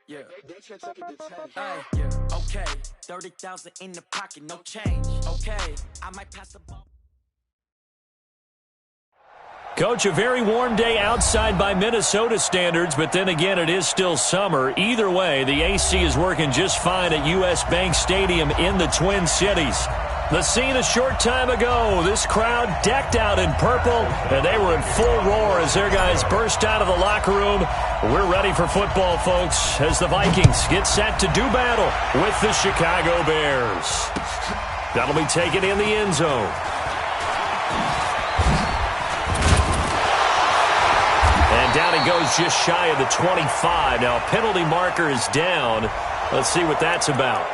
Yeah. Yeah. Okay. 30,000 in the pocket, no change. Okay. I might pass the ball. Coach, a very warm day outside by Minnesota standards, but then again, it is still summer. Either way, the AC is working just fine at U.S. Bank Stadium in the Twin Cities. The scene a short time ago, this crowd decked out in purple, and they were in full roar as their guys burst out of the locker room. We're ready for football, folks, as the Vikings get set to do battle with the Chicago Bears. That'll be taken in the end zone. And down he goes just shy of the 25. Now, a penalty marker is down. Let's see what that's about.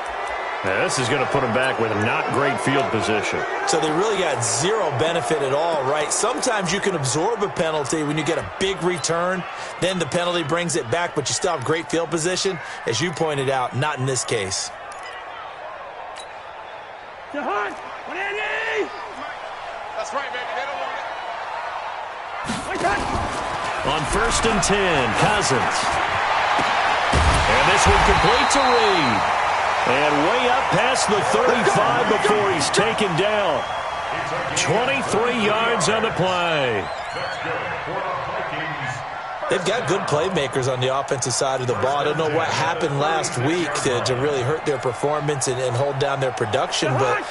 Now, this is going to put him back with a not great field position. So they really got zero benefit at all, right? Sometimes you can absorb a penalty when you get a big return. Then the penalty brings it back, but you still have great field position. As you pointed out, not in this case. That's right, baby. They don't want it. On 1st and 10, Cousins. And this one complete to Reed. And way up past the 35 before he's taken down. 23 yards on the play. They've got good playmakers on the offensive side of the ball. I don't know what happened last week to really hurt their performance and hold down their production, but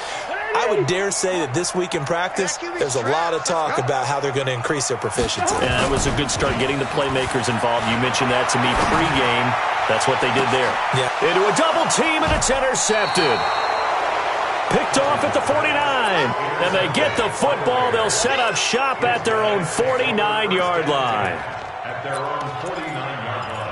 I would dare say that this week in practice, there's a lot of talk about how they're going to increase their proficiency. Yeah, that was a good start getting the playmakers involved. You mentioned that to me pregame. That's what they did there. Yeah. Into a double team, and it's intercepted. Picked off at the 49. And they get the football. They'll set up shop at their own 49-yard line. At their own 49-yard line.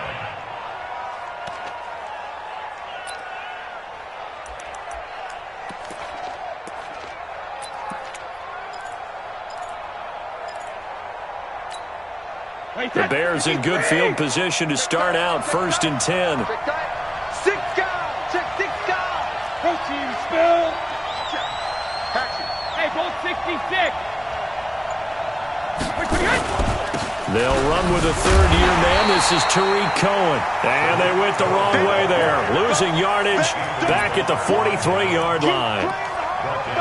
The Bears in good field position to start out 1st and 10. 6 guys. Check 6 guys. Protein spill. Hey, goal 66. They'll run with a third-year man. This is Tariq Cohen. And they went the wrong way there. Losing yardage back at the 43-yard line.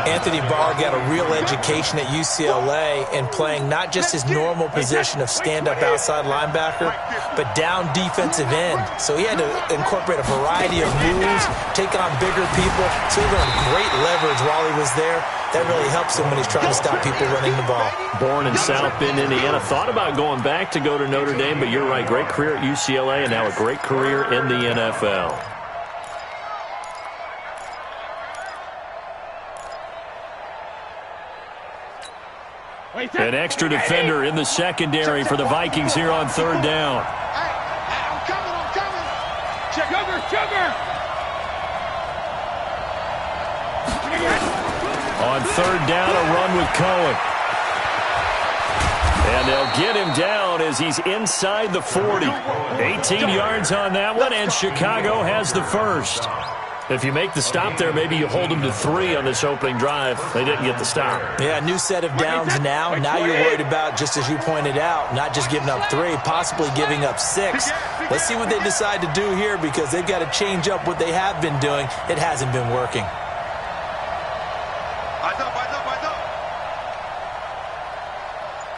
Anthony Barr got a real education at UCLA in playing not just his normal position of stand-up outside linebacker, but down defensive end. So he had to incorporate a variety of moves, take on bigger people. So he learned great leverage while he was there. That really helps him when he's trying to stop people running the ball. Born in South Bend, Indiana. Thought about going back to go to Notre Dame, but you're right. Great career at UCLA and now a great career in the NFL. An extra defender in the secondary for the Vikings here on 3rd down. I'm coming. Sugar. On 3rd down, a run with Cohen. And they'll get him down as he's inside the 40. 18 yards on that one, and Chicago has the first. If you make the stop there, maybe you hold them to 3 on this opening drive. They didn't get the stop. Yeah, new set of downs now. Now you're worried about, just as you pointed out, not just giving up 3, possibly giving up 6. Let's see what they decide to do here because they've got to change up what they have been doing. It hasn't been working. Eyes up.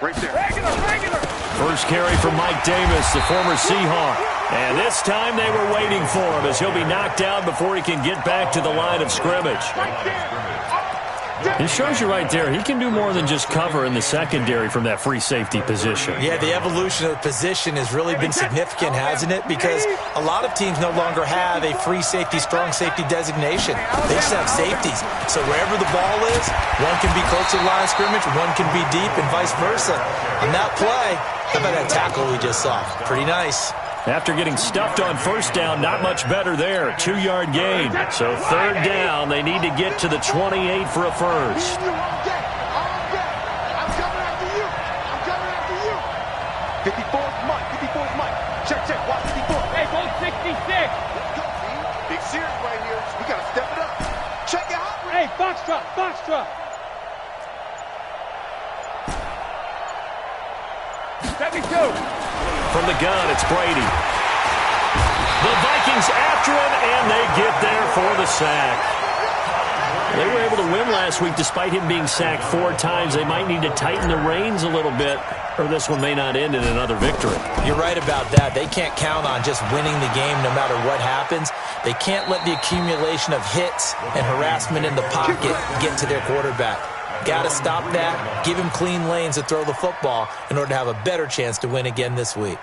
Right there. Regular. First carry from Mike Davis, the former Seahawk. And this time they were waiting for him as he'll be knocked down before he can get back to the line of scrimmage. It shows you right there, he can do more than just cover in the secondary from that free safety position. Yeah, the evolution of the position has really been significant, hasn't it? Because a lot of teams no longer have a free safety, strong safety designation. They just have safeties. So wherever the ball is, one can be close to the line of scrimmage, one can be deep, and vice versa. On that play, how about that tackle we just saw? Pretty nice. After getting stuffed on 1st down, not much better there. 2-yard gain. So 3rd down, they need to get to the 28 for a first. I'm coming after you. 54's Mike. Check. Watch 54. Hey, goal 66. Big series right here. We got to step it up. Check it out. Hey, box truck. 72. From the gun, it's Brady. The Vikings after him, and they get there for the sack. They were able to win last week despite him being sacked 4 times. They might need to tighten the reins a little bit, or this one may not end in another victory. You're right about that. They can't count on just winning the game no matter what happens. They can't let the accumulation of hits and harassment in the pocket get to their quarterback. Got to stop that, give him clean lanes to throw the football in order to have a better chance to win again this week.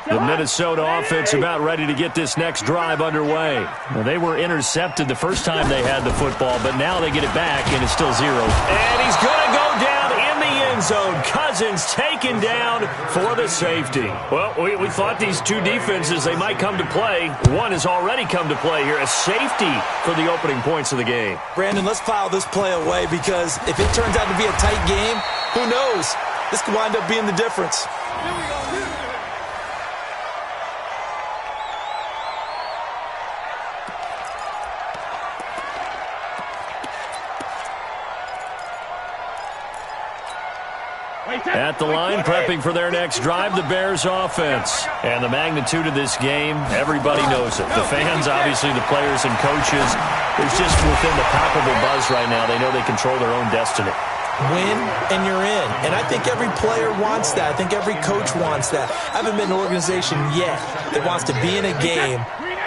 The Minnesota offense about ready to get this next drive underway. Well, they were intercepted the first time they had the football, but now they get it back, and it's still 0. And he's going to go down in the end zone. Cousins taken down for the safety. Well, we thought these two defenses, they might come to play. One has already come to play here, a safety for the opening points of the game. Brandon, let's file this play away because if it turns out to be a tight game, who knows? This could wind up being the difference. At the line, prepping for their next drive, the Bears offense. And the magnitude of this game, everybody knows it. The fans, obviously, the players and coaches, there's just within the palpable buzz right now. They know they control their own destiny. Win, and you're in. And I think every player wants that. I think every coach wants that. I haven't been in an organization yet that wants to be in a game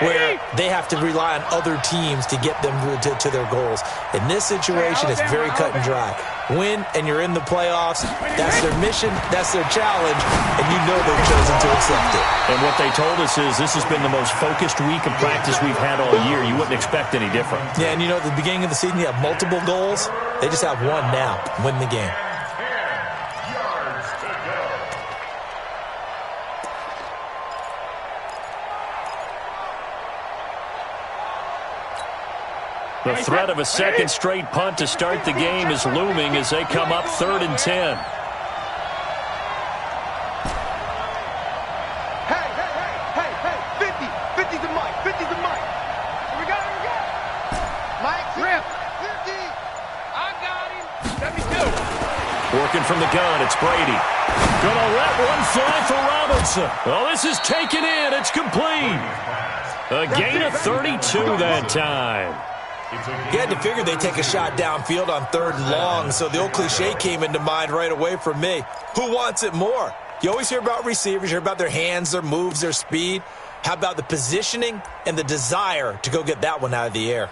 where they have to rely on other teams to get them to their goals. In this situation, it's very cut and dry. Win, and you're in the playoffs. That's their mission. That's their challenge. And you know they've chosen to accept it. And what they told us is this has been the most focused week of practice we've had all year. You wouldn't expect any different. Yeah, and you know, at the beginning of the season, you have multiple goals. They just have one now. Win the game. The threat of a second straight punt to start the game is looming as they come up 3rd and 10. Hey, 50. 50's the mic. 50's the mic. Here we go. Mike, grip. 50. I got him. 72. Working from the gun, it's Brady. Gonna let one fly for Robinson. Well, this is taken in. It's complete. A gain of 32 that time. You had to figure they'd take a shot downfield on 3rd and long, so the old cliche came into mind right away from me. Who wants it more? You always hear about receivers, you hear about their hands, their moves, their speed. How about the positioning and the desire to go get that one out of the air?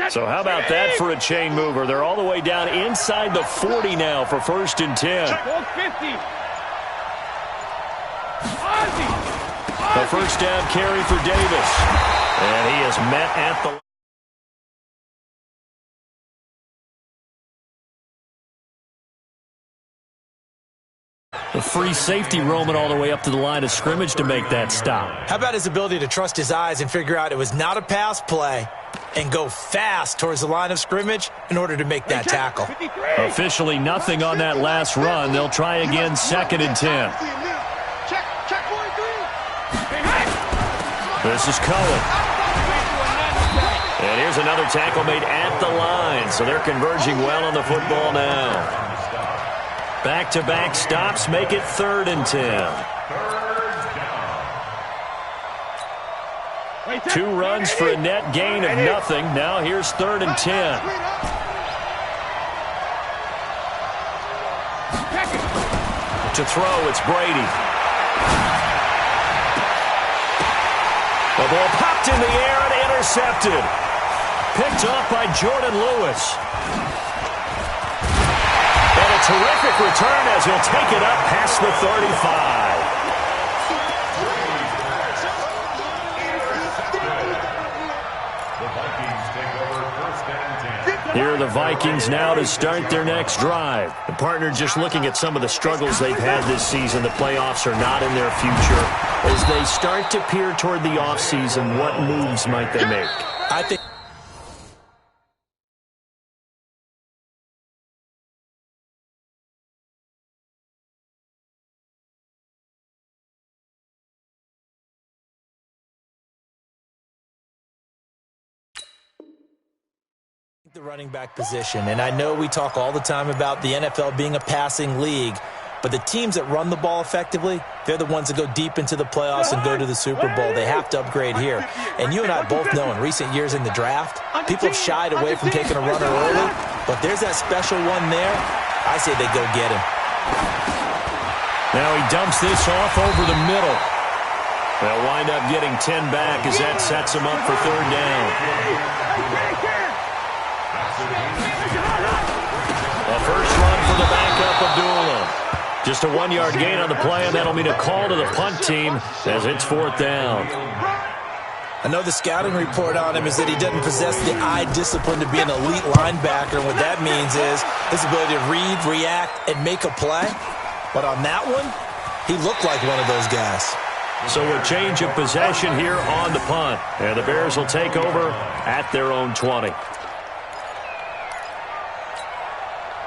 So how about that for a chain mover? They're all the way down inside the 40 now for 1st and 10. The first down carry for Davis. And he is met at the... The free safety roaming all the way up to the line of scrimmage to make that stop. How about his ability to trust his eyes and figure out it was not a pass play and go fast towards the line of scrimmage in order to make that tackle? Officially nothing on that last run. They'll try again 2nd and 10. This is Cohen. And here's another tackle made at the line. So they're converging well on the football now. Back-to-back stops make it 3rd and 10. 2 runs for a net gain of nothing. Now here's 3rd and 10. To throw, it's Brady. The ball popped in the air and intercepted. Picked off by Jordan Lewis. And a terrific return as he'll take it up past the 35. Here are the Vikings now to start their next drive. The partner just looking at some of the struggles they've had this season. The playoffs are not in their future. As they start to peer toward the offseason, what moves might they make? I think The running back position, and I know we talk all the time about the NFL being a passing league, but the teams that run the ball effectively, they're the ones that go deep into the playoffs and go to the Super Bowl. They have to upgrade here. And you and I both know in recent years in the draft, people have shied away from taking a runner early, but there's that special one there. I say they go get him. Now he dumps this off over the middle. They'll wind up getting 10 back as that sets him up for third down. A first run for the backup, Abdullah. Just a 1-yard gain on the play, and that'll mean a call to the punt team as it's fourth down. I know the scouting report on him is that he doesn't possess the eye discipline to be an elite linebacker, and what that means is his ability to read, react, and make a play. But on that one, he looked like one of those guys. So a change of possession here on the punt, and the Bears will take over at their own 20.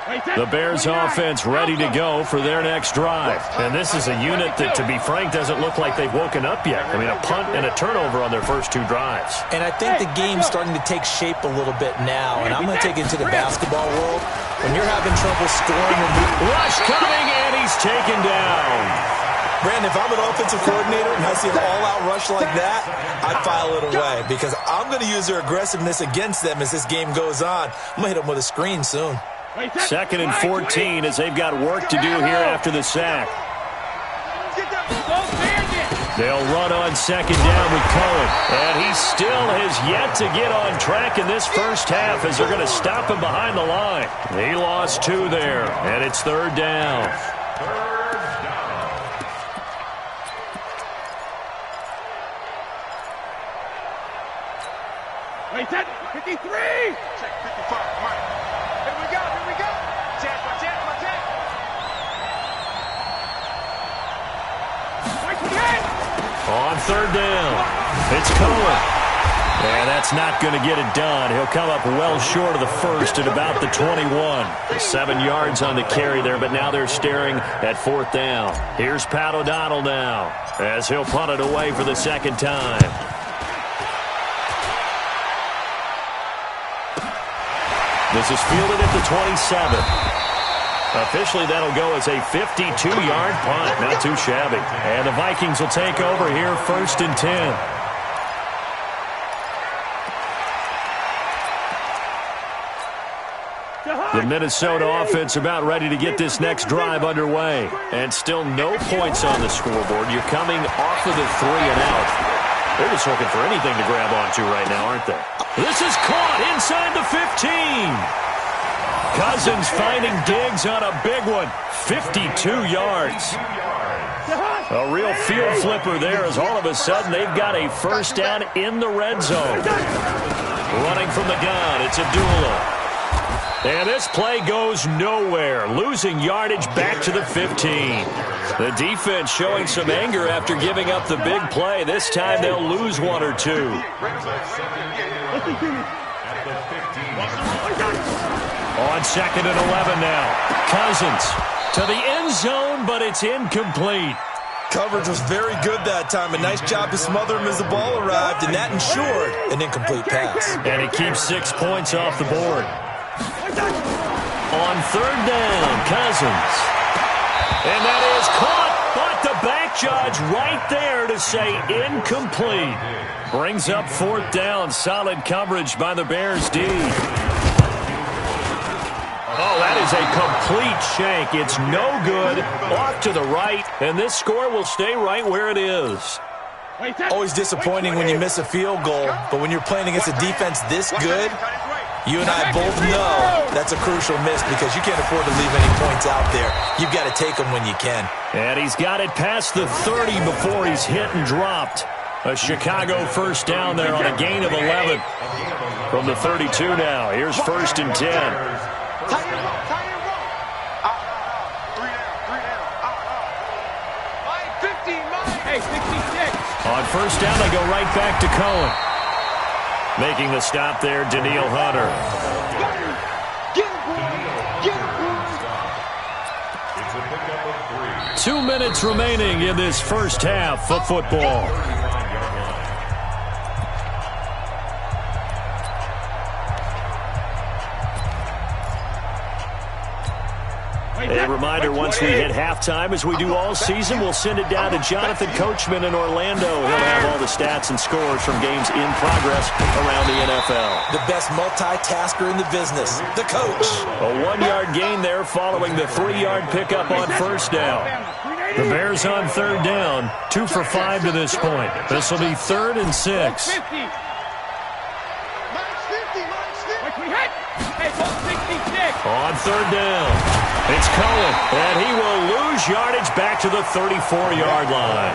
The Bears offense ready to go for their next drive. And this is a unit that, to be frank, doesn't look like they've woken up yet. I mean, a punt and a turnover on their first 2 drives. And I think the game's starting to take shape a little bit now. And I'm going to take it to the basketball world. When you're having trouble scoring. Rush coming, and he's taken down. Brandon, if I'm an offensive coordinator and I see an all-out rush like that, I file it away because I'm going to use their aggressiveness against them as this game goes on. I'm going to hit them with a screen soon. 2nd and 14 as they've got work to do here after the sack. They'll run on 2nd down with Cohen. And he still has yet to get on track in this first half as they're going to stop him behind the line. He lost 2 there, and it's 3rd down. Wait, 53! Check 55, Mike. Here we go. Jack. On 3rd down, it's Cohen. And that's not going to get it done. He'll come up well short of the first at about the 21. 7 yards on the carry there, but now they're staring at 4th down. Here's Pat O'Donnell now as he'll punt it away for the 2nd time. This is fielded at the 27. Officially, that'll go as a 52-yard punt. Not too shabby. And the Vikings will take over here 1st and 10. The Minnesota offense about ready to get this next drive underway. And still no points on the scoreboard. You're coming off of the 3 and out. They're just looking for anything to grab onto right now, aren't they? This is caught inside the 15. Cousins finding Diggs on a big one. 52 yards. A real field flipper there as all of a sudden they've got a first down in the red zone. Running from the gun, it's Abdullah. And this play goes nowhere. Losing yardage back to the 15. The defense showing some anger after giving up the big play. This time they'll lose 1 or 2. On 2nd and 11 now. Cousins to the end zone, but it's incomplete. Coverage was very good that time. A nice job to smother him as the ball arrived, and that ensured an incomplete pass. And he keeps 6 points off the board. On 3rd down, Cousins. And that is caught, but the back judge right there to say incomplete. Brings up 4th down. Solid coverage by the Bears D. Oh, that is a complete shank. It's no good. Off to the right, and this score will stay right where it is. Always disappointing when you miss a field goal, but when you're playing against a defense this good, you and I both know that's a crucial miss because you can't afford to leave any points out there. You've got to take them when you can. And he's got it past the 30 before he's hit and dropped. A Chicago first down there on a gain of 11. From the 32 now, here's 1st and 10. On 1st down, they go right back to Cohen. Making the stop there, Daniil Hunter. It's a pickup of 3. 2 minutes remaining in this first half of football. A reminder, once we hit halftime, as we do all season, we'll send it down to Jonathan Coachman in Orlando. He'll have all the stats and scores from games in progress around the NFL. The best multitasker in the business, the coach. A 1-yard gain there following the 3-yard pickup on first down. The Bears on third down, 2 for 5 to this point. This will be 3rd and 6. On third down, it's Cohen, and he will lose yardage back to the 34-yard line.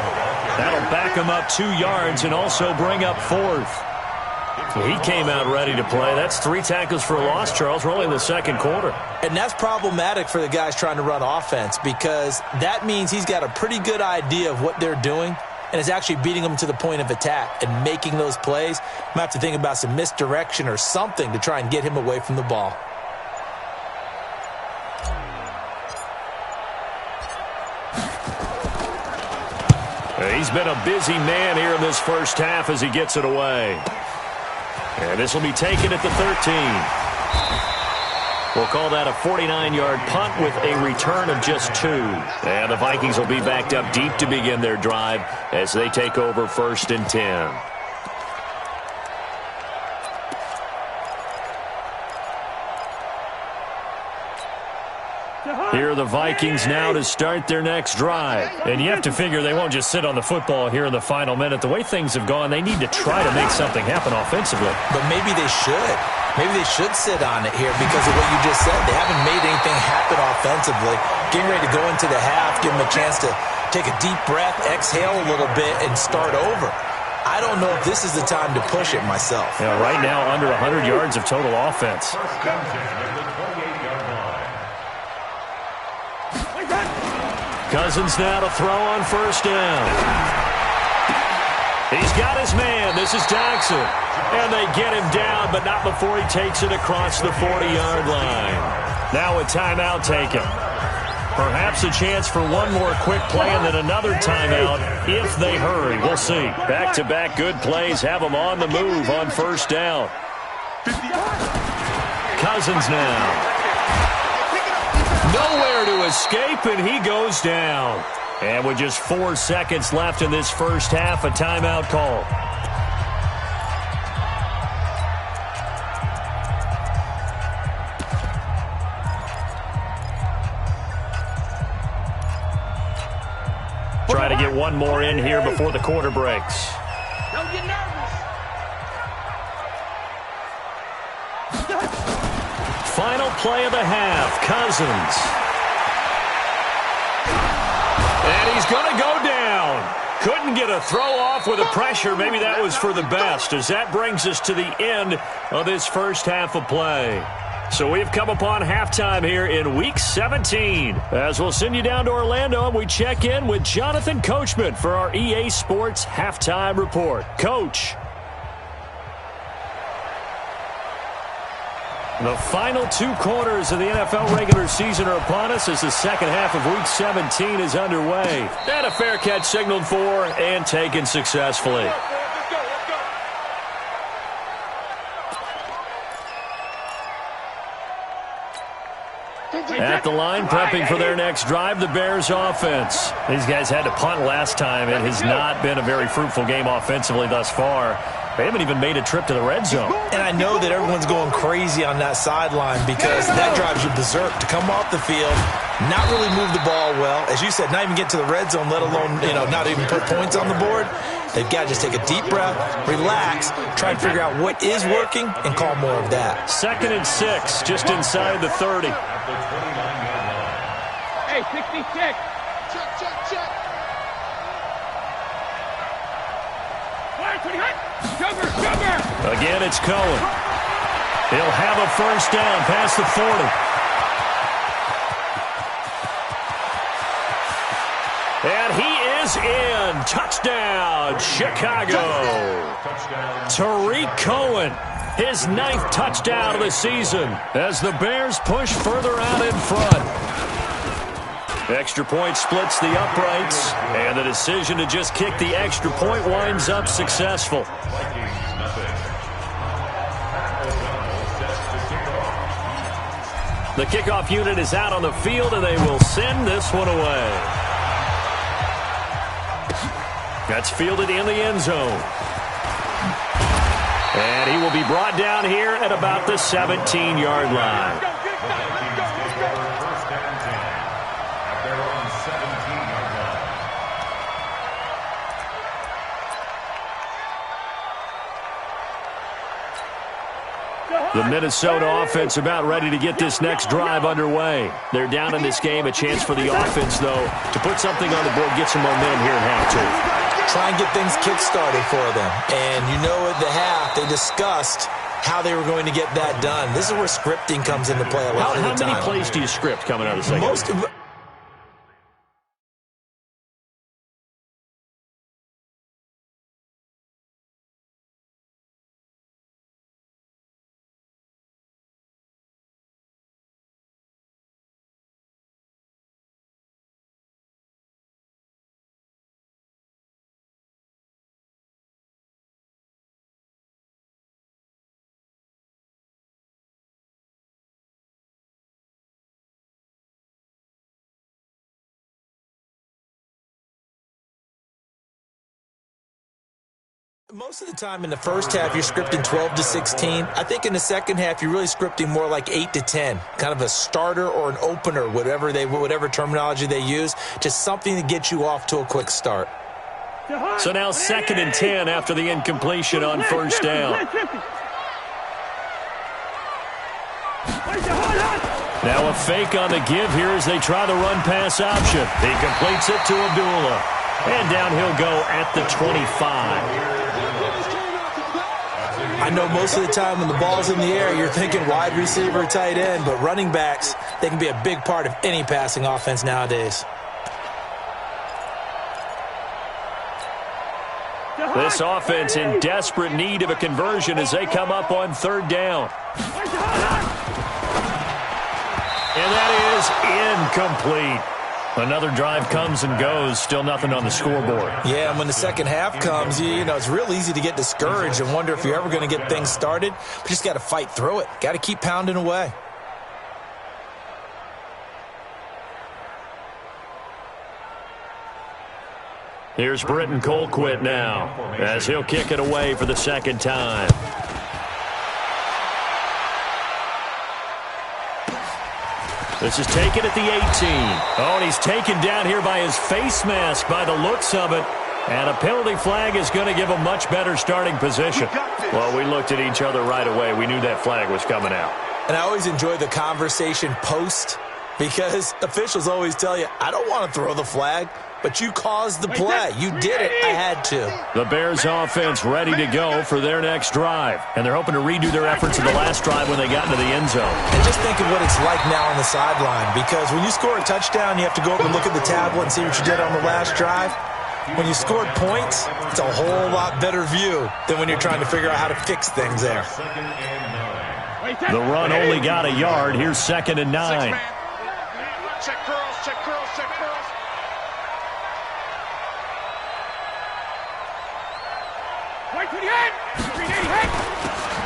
That'll back him up 2 yards and also bring up 4th. He came out ready to play. That's 3 tackles for a loss, Charles. We're only in the second quarter. And that's problematic for the guys trying to run offense because that means he's got a pretty good idea of what they're doing and is actually beating them to the point of attack and making those plays. Might have to think about some misdirection or something to try and get him away from the ball. He's been a busy man here in this first half as he gets it away. And this will be taken at the 13. We'll call that a 49-yard punt with a return of just 2. And the Vikings will be backed up deep to begin their drive as they take over 1st and 10. Here are the Vikings now to start their next drive. And you have to figure they won't just sit on the football here in the final minute. The way things have gone, they need to try to make something happen offensively. But maybe they should. Maybe they should sit on it here because of what you just said. They haven't made anything happen offensively. Getting ready to go into the half, give them a chance to take a deep breath, exhale a little bit, and start over. I don't know if this is the time to push it myself. Yeah, right now, under 100 yards of total offense. Cousins now to throw on first down. He's got his man. This is Jackson. And they get him down, but not before he takes it across the 40-yard line. Now a timeout taken. Perhaps a chance for one more quick play and then another timeout if they hurry. We'll see. Back-to-back good plays have them on the move on first down. Cousins now. Nowhere to escape, and he goes down. And with just 4 seconds left in this first half, a timeout call. Try to get one more in here before the quarter breaks. Don't get nervous. Final play of the half, Cousins. And he's going to go down. Couldn't get a throw off with the pressure. Maybe that was for the best, as that brings us to the end of this first half of play. So we've come upon halftime here in Week 17. As we'll send you down to Orlando, and we check in with Jonathan Coachman for our EA Sports Halftime Report. Coach. The final 2 quarters of the NFL regular season are upon us as the second half of Week 17 is underway. And a fair catch signaled for and taken successfully. At the line, prepping for their next drive, the Bears offense. These guys had to punt last time. It has not been a very fruitful game offensively thus far. They haven't even made a trip to the red zone. And I know that everyone's going crazy on that sideline because that drives you berserk to come off the field, not really move the ball well. As you said, not even get to the red zone, let alone, not even put points on the board. They've got to just take a deep breath, relax, try and figure out what is working, and call more of that. 2nd and 6, just inside the 30. Hey, 66. Check. Again, it's Cohen. He'll have a first down past the 40. And he is in. Touchdown, Chicago. Tariq Cohen, his 9th touchdown of the season as the Bears push further out in front. Extra point splits the uprights, and the decision to just kick the extra point winds up successful. The kickoff unit is out on the field, and they will send this one away. That's fielded in the end zone. And he will be brought down here at about the 17-yard line. First and 10 at their own 17-yard line. The Minnesota offense about ready to get this next drive underway. They're down in this game. A chance for the offense, though, to put something on the board, get some momentum here at half two. Try and get things kick-started for them. And you know at the half, they discussed how they were going to get that done. This is where scripting comes into play a lot of the time. How many plays do you script coming out of the second? Most of the time in the first half, you're scripting 12 to 16. I think in the second half, you're really scripting more like 8 to 10, kind of a starter or an opener, whatever terminology they use, just something to get you off to a quick start. So now 2nd and 10 after the incompletion on first down. Now a fake on the give here as they try the run-pass option. He completes it to Abdullah. And down he'll go at the 25. I know most of the time when the ball's in the air, you're thinking wide receiver, tight end, but running backs, they can be a big part of any passing offense nowadays. This offense in desperate need of a conversion as they come up on 3rd down. And that is incomplete. Another drive comes and goes, still nothing on the scoreboard. Yeah, and when the second half comes, you know, it's real easy to get discouraged and wonder if you're ever going to get things started. But you just got to fight through it. Got to keep pounding away. Here's Britton Colquitt now as he'll kick it away for the 2nd time. This is taken at the 18. Oh, and he's taken down here by his face mask by the looks of it. And a penalty flag is going to give a much better starting position. Well, we looked at each other right away. We knew that flag was coming out. And I always enjoy the conversation post because officials always tell you, I don't want to throw the flag, but you caused the play. You did it. I had to. The Bears offense ready to go for their next drive. And they're hoping to redo their efforts in the last drive when they got into the end zone. And just think of what it's like now on the sideline, because when you score a touchdown, you have to go over and look at the tablet and see what you did on the last drive. When you scored points, it's a whole lot better view than when you're trying to figure out how to fix things there. The run only got a yard. Here's 2nd and 9. Check curls, check curls, check curls.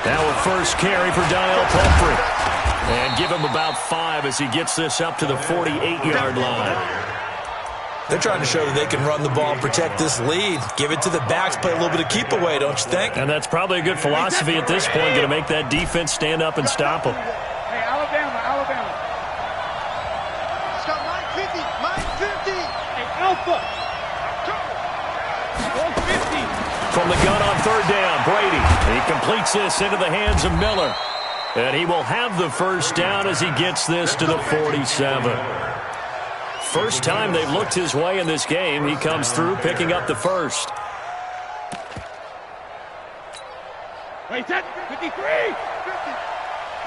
Now a first carry for Daniel Pumphrey. And give him about 5 as he gets this up to the 48-yard line. They're trying to show that they can run the ball and protect this lead. Give it to the backs, play a little bit of keep away, don't you think? And that's probably a good philosophy at this point, going to make that defense stand up and stop them. Hey, Alabama. Stop Mike 50, Mike 50. Hey, Alpha. Go 50. From the gun on 3rd down, Brady. He completes this into the hands of Miller. And he will have the first down as he gets this to the 47. First time they've looked his way in this game. He comes through picking up the first. Wait, that 53. 50.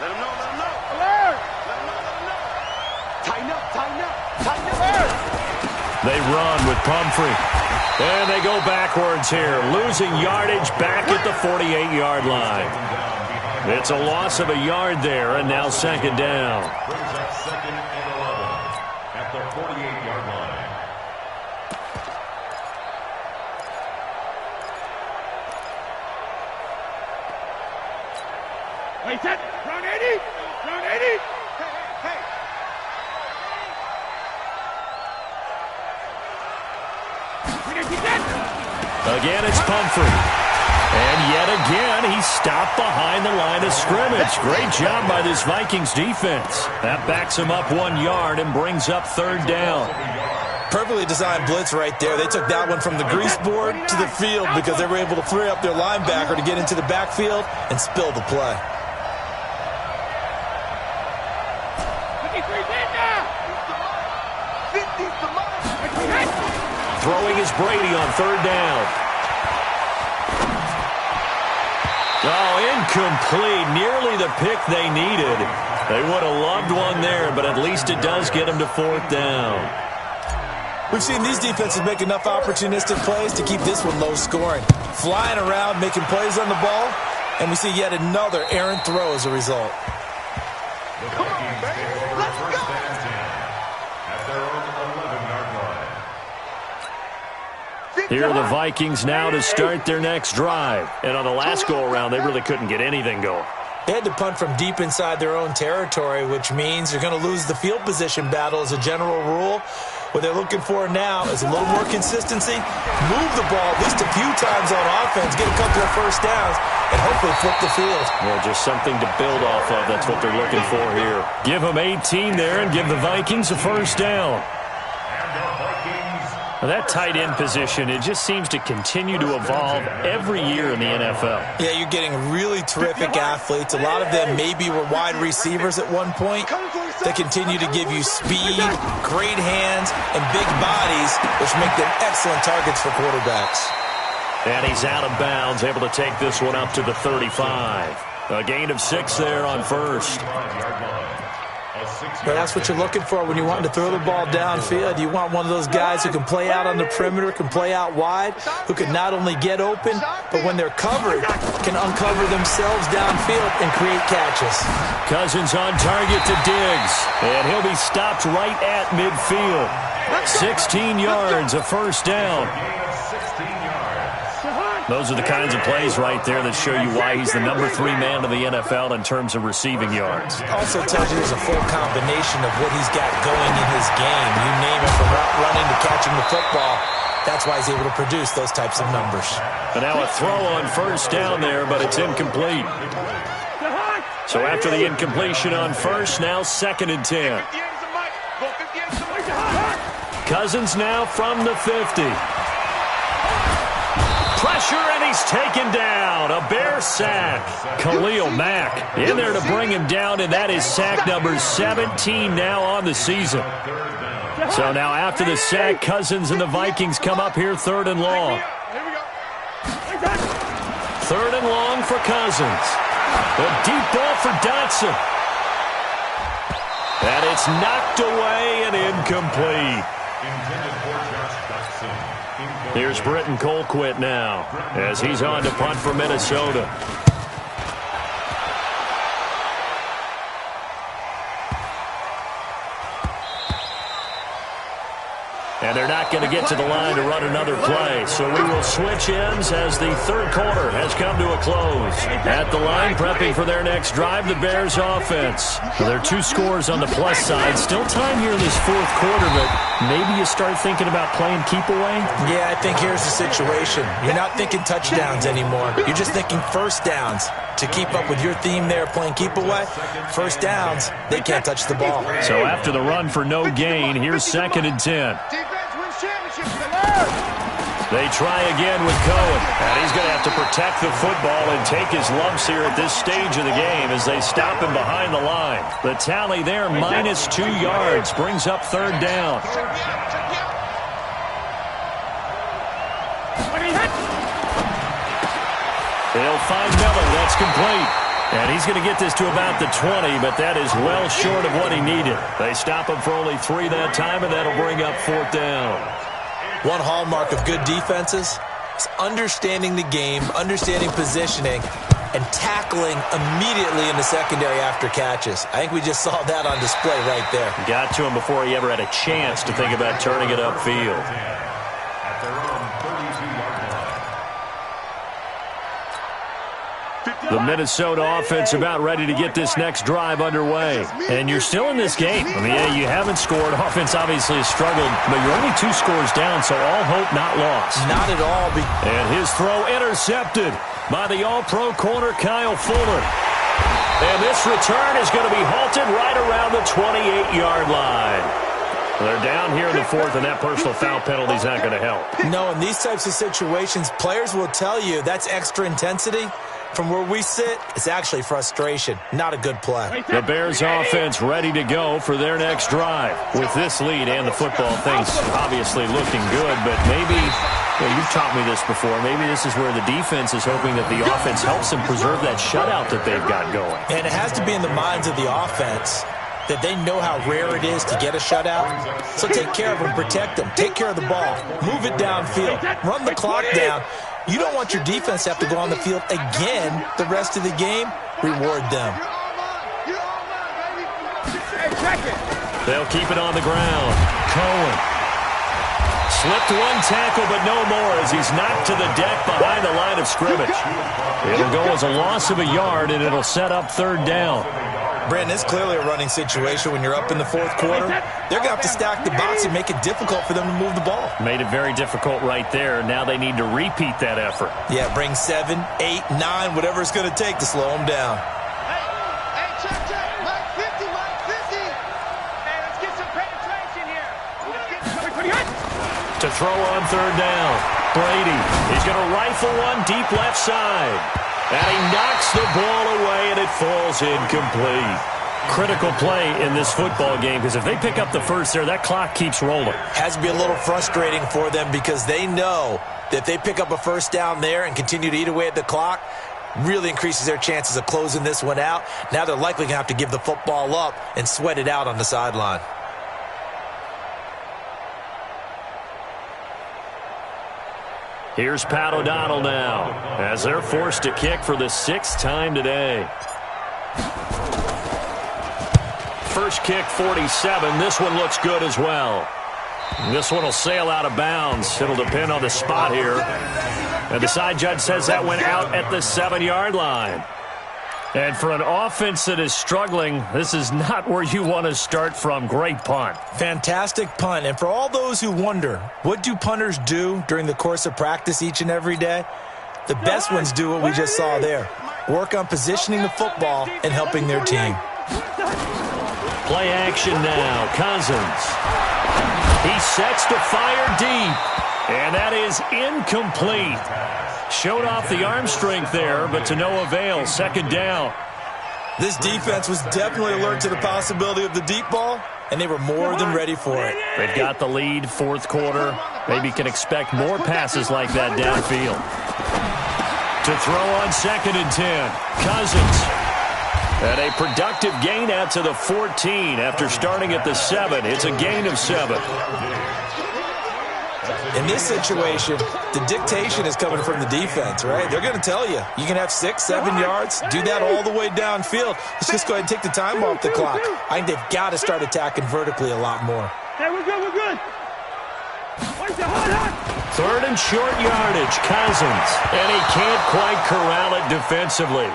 Let him know. Alert. Let him know. Tighten up. Alert. They run with Pumphrey. And they go backwards here, losing yardage back at the 48-yard line. It's a loss of a yard there, and now 2nd down. Brings up 2nd and 11 at the 48-yard line. Wait, that round 80. Hey. Again, it's Pumphrey. And yet again, he's stopped behind the line of scrimmage. Great job by this Vikings defense. That backs him up 1 yard and brings up third down. Perfectly designed blitz right there. They took that one from the grease board to the field because they were able to free up their linebacker to get into the backfield and spill the play. Throwing is Brady on third down. Oh, incomplete. Nearly the pick they needed. They would have loved one there, but at least it does get them to fourth down. We've seen these defenses make enough opportunistic plays to keep this one low scoring. Flying around, making plays on the ball, and we see yet another errant throw as a result. Come on, baby. Let's go. At their own 11-yard line. Here are the Vikings now to start their next drive. And on the last go-around, they really couldn't get anything going. They had to punt from deep inside their own territory, which means they're going to lose the field position battle as a general rule. What they're looking for now is a little more consistency, move the ball at least a few times on offense, get a couple of first downs, and hopefully flip the field. Well, just something to build off of. That's what they're looking for here. Give them 18 there and give the Vikings a first down. Now, that tight end position, it just seems to continue to evolve every year in the NFL. Yeah, you're getting really terrific athletes. A lot of them maybe were wide receivers at one point. They continue to give you speed, great hands, and big bodies, which make them excellent targets for quarterbacks. And he's out of bounds, able to take this one up to the 35. A gain of 6 there on first. Well, that's what you're looking for when you want to throw the ball downfield. You want one of those guys who can play out on the perimeter, can play out wide, who can not only get open, but when they're covered, can uncover themselves downfield and create catches. Cousins on target to Diggs, and he'll be stopped right at midfield. 16 yards, a first down. Those are the kinds of plays right there that show you why he's the number 3 man in the NFL in terms of receiving yards. Also tells you there's a full combination of what he's got going in his game. You name it, from route running to catching the football. That's why he's able to produce those types of numbers. And now a throw on first down there, but it's incomplete. So after the incompletion on first, now 2nd and 10. Cousins now from the 50. Pressure, and he's taken down. A Bear sack. Khalil Mack in there to bring him down, and that is sack number 17 now on the season. So now after the sack, Cousins and the Vikings come up here 3rd and long. 3rd and long for Cousins. The deep ball for Dotson. And it's knocked away and incomplete. Here's Britton Colquitt now as he's on to punt for Minnesota. And they're not going to get to the line to run another play. So we will switch ends as the 3rd quarter has come to a close. At the line, prepping for their next drive, the Bears offense. Well, there are 2 scores on the plus side. Still time here in this 4th quarter, but maybe you start thinking about playing keep away? Yeah, I think here's the situation. You're not thinking touchdowns anymore. You're just thinking first downs. To keep up with your theme there, playing keep away, first downs, they can't touch the ball. So after the run for no gain, here's 2nd and 10. They try again with Cohen, and he's going to have to protect the football and take his lumps here at this stage of the game as they stop him behind the line. The tally there, minus 2 yards, brings up 3rd down. They'll find Miller. That's complete. And he's going to get this to about the 20, but that is well short of what he needed. They stop him for only 3 that time, and that'll bring up 4th down. One hallmark of good defenses is understanding the game, understanding positioning, and tackling immediately in the secondary after catches. I think we just saw that on display right there. Got to him before he ever had a chance to think about turning it upfield. At their own 32-yard The Minnesota offense about ready to get this next drive underway. And you're still in this game. I mean, yeah, you haven't scored. Offense obviously has struggled, but you're only 2 scores down, so all hope not lost. Not at all. And his throw intercepted by the All-Pro corner, Kyle Fuller. And this return is going to be halted right around the 28-yard line. They're down here in the 4th, and that personal foul penalty is not going to help. No, in these types of situations, players will tell you that's extra intensity. From where we sit, it's actually frustration. Not a good play. The Bears offense ready to go for their next drive. With this lead and the football, things obviously looking good, but maybe, you've taught me this before, maybe this is where the defense is hoping that the offense helps them preserve that shutout that they've got going. And it has to be in the minds of the offense that they know how rare it is to get a shutout. So take care of them, protect them, take care of the ball, move it downfield, run the clock down. You don't want your defense to have to go on the field again the rest of the game. Reward them. They'll keep it on the ground. Cohen. Slipped one tackle, but no more as he's knocked to the deck behind the line of scrimmage. It'll go as a loss of a yard, and it'll set up 3rd down. Brandon, it's clearly a running situation when you're up in the 4th quarter. They're going to have to stack the box and make it difficult for them to move the ball. Made it very difficult right there. Now they need to repeat that effort. Yeah, bring 7, 8, 9, whatever it's going to take to slow them down. Hey, check. Mike 50, Mike 50. Hey, let's get some penetration here. To throw on 3rd down. Brady. He's going to rifle one deep left side. And he knocks the ball away, and it falls incomplete. Critical play in this football game, because if they pick up the first there, that clock keeps rolling. Has to be a little frustrating for them because they know that if they pick up a first down there and continue to eat away at the clock, really increases their chances of closing this one out. Now they're likely going to have to give the football up and sweat it out on the sideline. Here's Pat O'Donnell now as they're forced to kick for the 6th time today. First kick, 47. This one looks good as well. This one will sail out of bounds. It'll depend on the spot here. And the side judge says that went out at the 7-yard line. And for an offense that is struggling, this is not where you want to start from. Great punt. Fantastic punt. And for all those who wonder, what do punters do during the course of practice each and every day? The best ones do what we just saw there. Work on positioning the football and helping their team. Play action now. Cousins. He sets to fire deep. And that is incomplete. Showed off the arm strength there, but to no avail. 2nd down. This defense was definitely alert to the possibility of the deep ball, and they were more than ready for it. They've got the lead, 4th quarter. Maybe can expect more passes like that downfield. To throw on 2nd and 10. Cousins. And a productive gain out to the 14 after starting at the 7. It's a gain of 7. In this situation, the dictation is coming from the defense, right? They're going to tell you, you can have 6, 7 yards, do that all the way downfield. Let's just go ahead and take the time off the clock. I think they've got to start attacking vertically a lot more. Hey, we're good. 3rd and short yardage, Cousins. And he can't quite corral it defensively.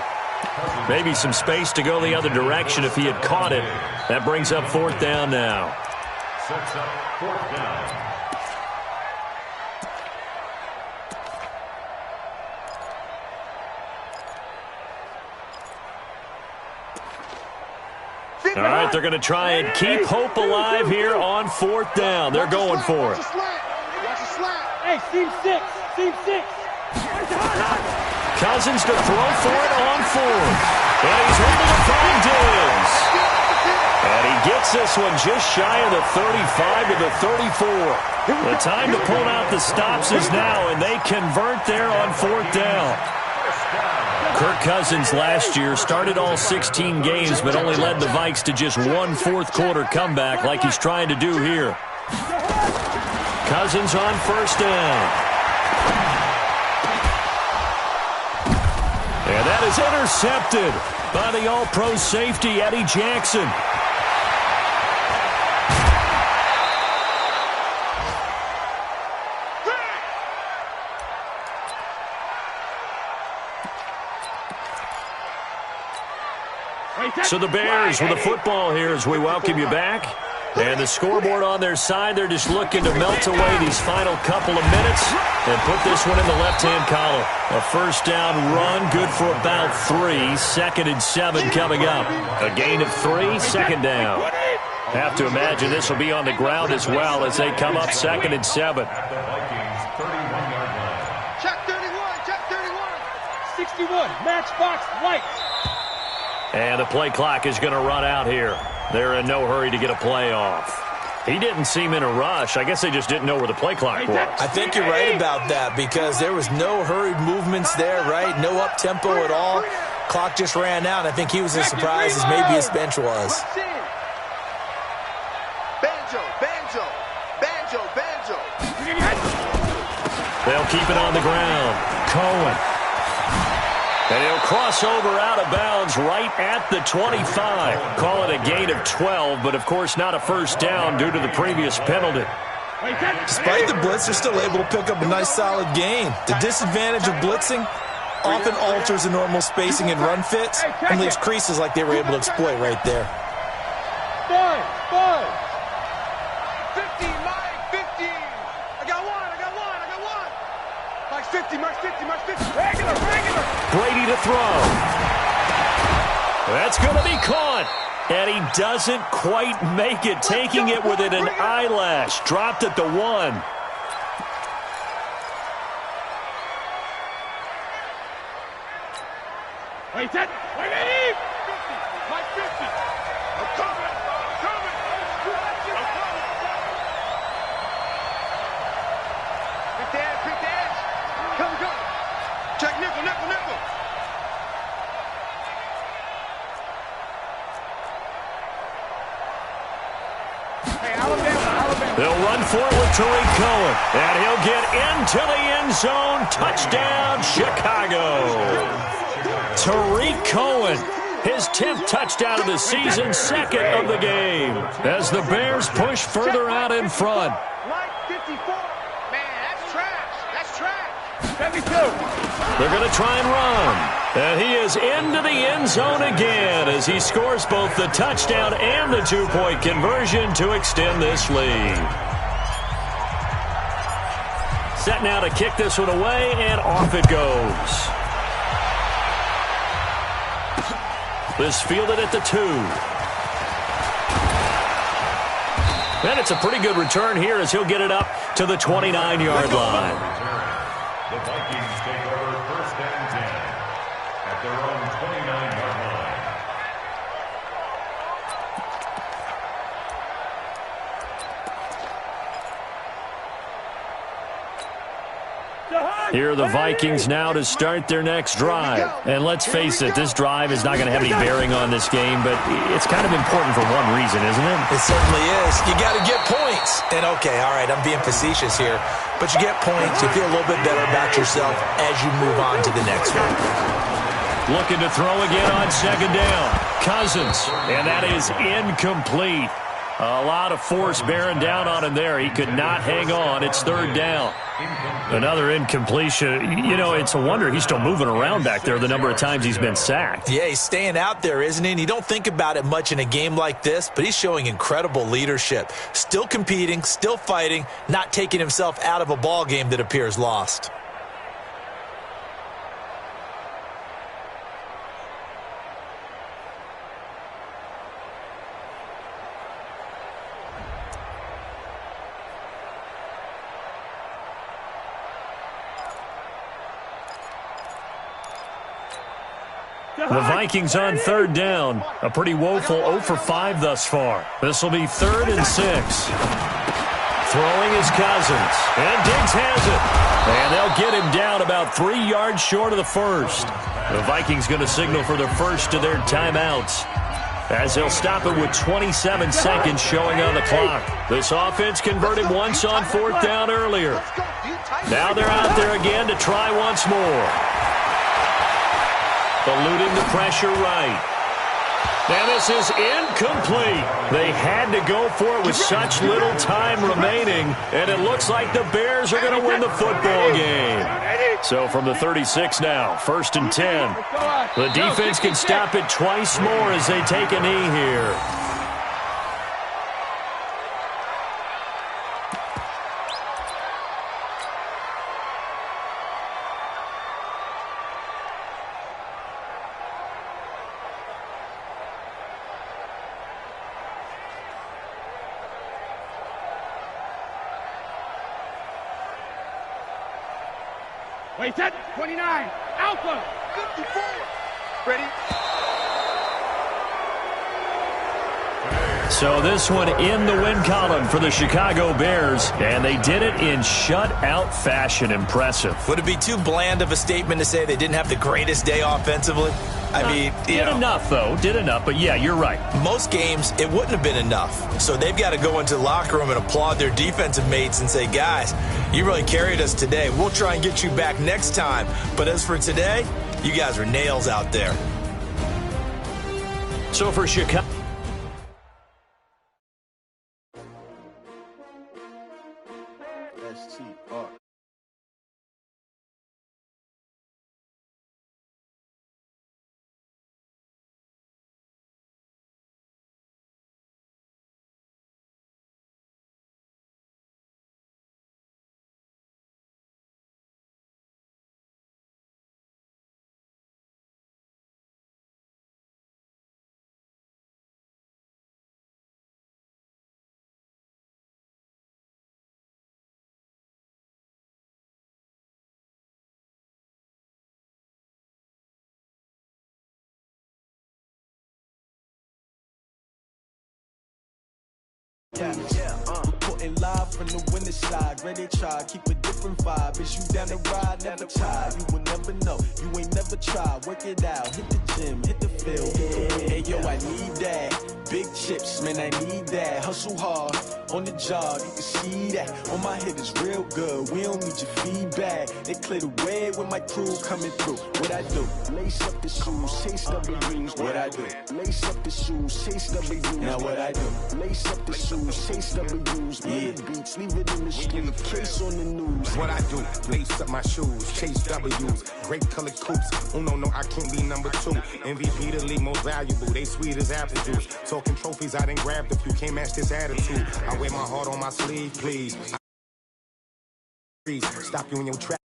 Maybe some space to go the other direction if he had caught it. That brings up 4th down now. Sets up 4th down. All right, they're going to try and keep hope alive here on 4th down. They're going for it. Hey, team 6. Cousins to throw for it on 4th. And he's able to find Diggs. And he gets this one just shy of the 35 to the 34. The time to pull out the stops is now, and they convert there on 4th down. Kirk Cousins last year started all 16 games but only led the Vikes to just one 4th quarter comeback like he's trying to do here. Cousins on 1st down. And that is intercepted by the All-Pro safety, Eddie Jackson. So the Bears with the football here as we welcome you back. And the scoreboard on their side, they're just looking to melt away these final couple of minutes and put this one in the left-hand column. A first down run, good for about 3. 2nd and 7 coming up. A gain of 3, 2nd down. Have to imagine this will be on the ground as well as they come up 2nd and 7. At the Vikings' 31-yard line. Check 31, check 31. 61, matchbox white. And the play clock is going to run out here. They're in no hurry to get a play off. He didn't seem in a rush. I guess they just didn't know where the play clock was. I think you're right about that because there was no hurried movements there, right? No up-tempo at all. Clock just ran out. I think he was as surprised as maybe his bench was. Banjo, banjo, banjo, banjo. They'll keep it on the ground. Cohen. And he'll cross over out of bounds right at the 25. Call it a gain of 12, but of course not a first down due to the previous penalty. Despite the blitz, they're still able to pick up a nice solid gain. The disadvantage of blitzing often alters the normal spacing and run fits and leaves creases like they were able to exploit right there. 50, Mike, 50. I got one. Mike's 50, Mike's 50, Mike's 50. Regular. Brady to throw. That's going to be caught. And he doesn't quite make it, taking it within an eyelash. Dropped at the 1. Wait, that. Wait, Mike 50. I'm coming. Quick dash. Come. Check nickel. Hey, Alabama. They'll run for it with Tariq Cohen. And he'll get into the end zone. Touchdown, Chicago. Tariq Cohen, his 10th touchdown of the season, 2nd of the game. As the Bears push further out in front. Mike 54. Man, that's trash. 72. They're going to try and run. And he is into the end zone again as he scores both the touchdown and the 2-point conversion to extend this lead. Set now to kick this one away, and off it goes. This fielded at the 2. And it's a pretty good return here as he'll get it up to the 29-yard line. The Vikings take over 1st and 10 at their own 29-yard line. Here are the Vikings now to start their next drive. And let's face it, this drive is not going to have any bearing on this game, but it's kind of important for one reason, isn't it? It certainly is. You got to get points. And okay, all right, I'm being facetious here, but you get points, you feel a little bit better about yourself as you move on to the next one. Looking to throw again on 2nd down. Cousins, and that is incomplete. A lot of force bearing down on him there. He could not hang on. It's 3rd down. Another incompletion. You know, it's a wonder he's still moving around back there the number of times he's been sacked. Yeah, he's staying out there, isn't he? And you don't think about it much in a game like this, but he's showing incredible leadership. Still competing, still fighting, not taking himself out of a ball game that appears lost. The Vikings on 3rd down. A pretty woeful 0 for 5 thus far. This will be 3rd and 6. Throwing is Cousins. And Diggs has it. And they'll get him down about 3 yards short of the first. The Vikings going to signal for their first of their timeouts, as they'll stop it with 27 seconds showing on the clock. This offense converted once on 4th down earlier. Now they're out there again to try once more. Eluding the pressure right. And this is incomplete. They had to go for it with such little time remaining, and it looks like the Bears are going to win the football game. So from the 36 now, 1st and 10. The defense can stop it twice more as they take a knee here. Wait, set. 29. Alpha. 54. Ready? So this one in the win column for the Chicago Bears, and they did it in shutout fashion. Impressive. Would it be too bland of a statement to say they didn't have the greatest day offensively? I mean, did enough, though. Did enough, but yeah, you're right. Most games, it wouldn't have been enough. So they've got to go into the locker room and applaud their defensive mates and say, guys, you really carried us today. We'll try and get you back next time. But as for today, you guys are nails out there. So for Chicago. STR. Reporting live from the winter side. Ready to try, keep a different vibe. Is you down the ride, never tired. You will never know, you ain't never tried. Work it out, hit the gym, hit the field. Hey yo, I need that. Big chips, man, I need that. Hustle hard, on the job, you can see that. On my head is real good, we don't need your feedback. They clear the way with my crew coming through. What I do? Lace up the shoes, chase W's. What I do? Lace up the shoes, chase W's. Now what I do? Lace up the shoes, chase W's. Yeah. Beats, leave it in the street, case on the news. What I do? Lace up my shoes, chase W's. Great colored coops. Oh no, I can't be number 2. MVP the league most valuable. They sweet as apple juice. Talking trophies, I done grabbed a few. Can't match this attitude. I wear my heart on my sleeve, please. Stop you in your tracks.